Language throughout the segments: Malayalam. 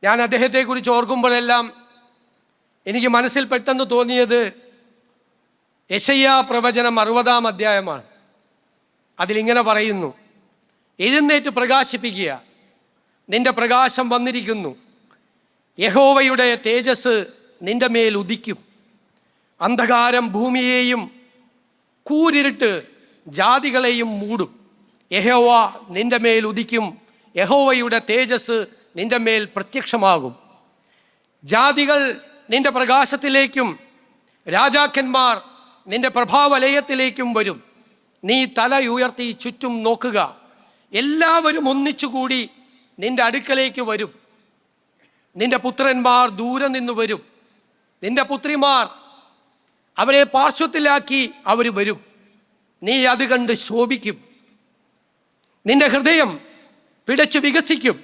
ഞാൻ അദ്ദേഹത്തെക്കുറിച്ച് ഓർക്കുമ്പോഴെല്ലാം എനിക്ക് മനസ്സിൽ പെട്ടെന്ന് തോന്നിയത് യെശയ്യാ പ്രവചനം 60-ാം അധ്യായമാണ്. അതിലിങ്ങനെ പറയുന്നു, എഴുന്നേറ്റ് പ്രകാശിപ്പിക്കുക, നിന്റെ പ്രകാശം വന്നിരിക്കുന്നു, യഹോവയുടെ തേജസ് നിന്റെ മേൽ ഉദിക്കും, അന്ധകാരം ഭൂമിയെയും കൂരിരുട്ട് ജാതികളെയും മൂടും. യഹോവ നിന്റെ മേൽ ഉദിക്കും, യഹോവയുടെ തേജസ് നിന്റെ മേൽ പ്രത്യക്ഷമാകും. ജാതികൾ നിന്റെ പ്രകാശത്തിലേക്കും രാജാക്കന്മാർ നിന്റെ പ്രഭാവലയത്തിലേക്കും വരും. നീ തല ഉയർത്തി ചുറ്റും നോക്കുക, എല്ലാവരും ഒന്നിച്ചുകൂടി നിന്റെ അടുക്കലേക്ക് വരും. നിന്റെ പുത്രന്മാർ ദൂരെ നിന്ന് വരും, നിന്റെ പുത്രിമാർ അവരെ പാർശ്വത്തിലാക്കി അവർ വരും. നീ അത് കണ്ട് ശോഭിക്കും, നിന്റെ ഹൃദയം പിടച്ചു വികസിക്കും.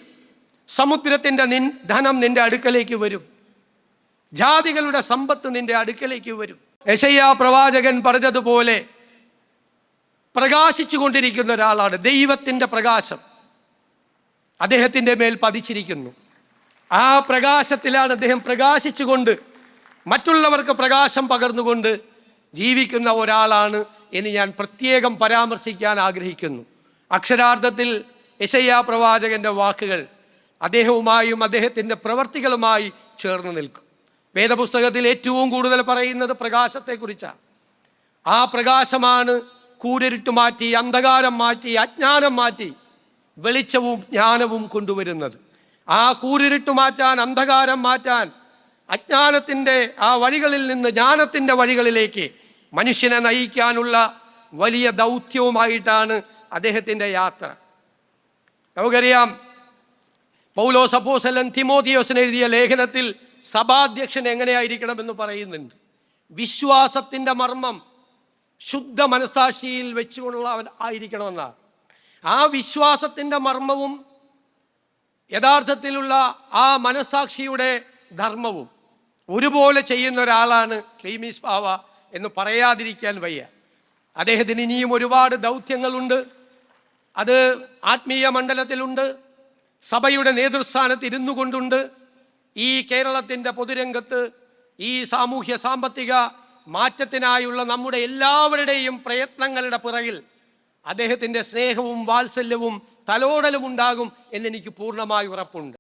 സമുദ്രത്തിൻ്റെ ധനം നിന്റെ അടുക്കലേക്ക് വരും, ജാതികളുടെ സമ്പത്ത് നിന്റെ അടുക്കലേക്ക് വരും. യെശയ്യാ പ്രവാചകൻ പറഞ്ഞതുപോലെ പ്രകാശിച്ചു കൊണ്ടിരിക്കുന്ന ഒരാളാണ്. ദൈവത്തിൻ്റെ പ്രകാശം അദ്ദേഹത്തിൻ്റെ മേൽ പതിച്ചിരിക്കുന്നു. ആ പ്രകാശത്തിലാണ് അദ്ദേഹം പ്രകാശിച്ചുകൊണ്ട് മറ്റുള്ളവർക്ക് പ്രകാശം പകർന്നുകൊണ്ട് ജീവിക്കുന്ന ഒരാളാണ് എന്ന് ഞാൻ പ്രത്യേകം പരാമർശിക്കാൻ ആഗ്രഹിക്കുന്നു. അക്ഷരാർത്ഥത്തിൽ യെശയ്യാ പ്രവാചകൻ്റെ വാക്കുകൾ അദ്ദേഹവുമായും അദ്ദേഹത്തിൻ്റെ പ്രവർത്തികളുമായി ചേർന്ന് നിൽക്കും. വേദപുസ്തകത്തിൽ ഏറ്റവും കൂടുതൽ പറയുന്നത് പ്രകാശത്തെക്കുറിച്ചാണ്. ആ പ്രകാശമാണ് കൂരിരുട്ട് മാറ്റി, അന്ധകാരം മാറ്റി, അജ്ഞാനം മാറ്റി വെളിച്ചവും ജ്ഞാനവും കൊണ്ടുവരുന്നത്. ആ കൂരിരുട്ട് മാറ്റാൻ, അന്ധകാരം മാറ്റാൻ, അജ്ഞാനത്തിൻ്റെ ആ വഴികളിൽ നിന്ന് ജ്ഞാനത്തിൻ്റെ വഴികളിലേക്ക് മനുഷ്യനെ നയിക്കാനുള്ള വലിയ ദൗത്യവുമായിട്ടാണ് അദ്ദേഹത്തിൻ്റെ യാത്ര. നമുക്കറിയാം, പൗലോസ് അപ്പോസ്തലൻ തിമോഥെയോസിന് എഴുതിയ ലേഖനത്തിൽ സഭാധ്യക്ഷൻ എങ്ങനെയായിരിക്കണമെന്ന് പറയുന്നുണ്ട്. വിശ്വാസത്തിൻ്റെ മർമ്മം ശുദ്ധ മനസാക്ഷിയിൽ വെച്ചുകൊണ്ടുള്ളവൻ ആയിരിക്കണമെന്നാണ്. ആ വിശ്വാസത്തിൻ്റെ മർമ്മവും യഥാർത്ഥത്തിലുള്ള ആ മനസാക്ഷിയുടെ ധർമ്മവും ഒരുപോലെ ചെയ്യുന്ന ഒരാളാണ് ക്ലീമീസ് ബാവ എന്ന് പറയാതിരിക്കാൻ വയ്യ. അദ്ദേഹത്തിന് ഇനിയും ഒരുപാട് ദൗത്യങ്ങളുണ്ട്. അത് ആത്മീയ മണ്ഡലത്തിലുണ്ട്, സഭയുടെ നേതൃസ്ഥാനത്ത് ഇരുന്നു കൊണ്ടുണ്ട്. ഈ കേരളത്തിൻ്റെ പൊതുരംഗത്ത് ഈ സാമൂഹ്യ സാമ്പത്തിക മാറ്റത്തിനായുള്ള നമ്മുടെ എല്ലാവരുടെയും പ്രയത്നങ്ങളുടെ പിറകിൽ അദ്ദേഹത്തിൻ്റെ സ്നേഹവും വാത്സല്യവും തലോടലും ഉണ്ടാകും എന്നെനിക്ക് പൂർണ്ണമായി ഉറപ്പുണ്ട്.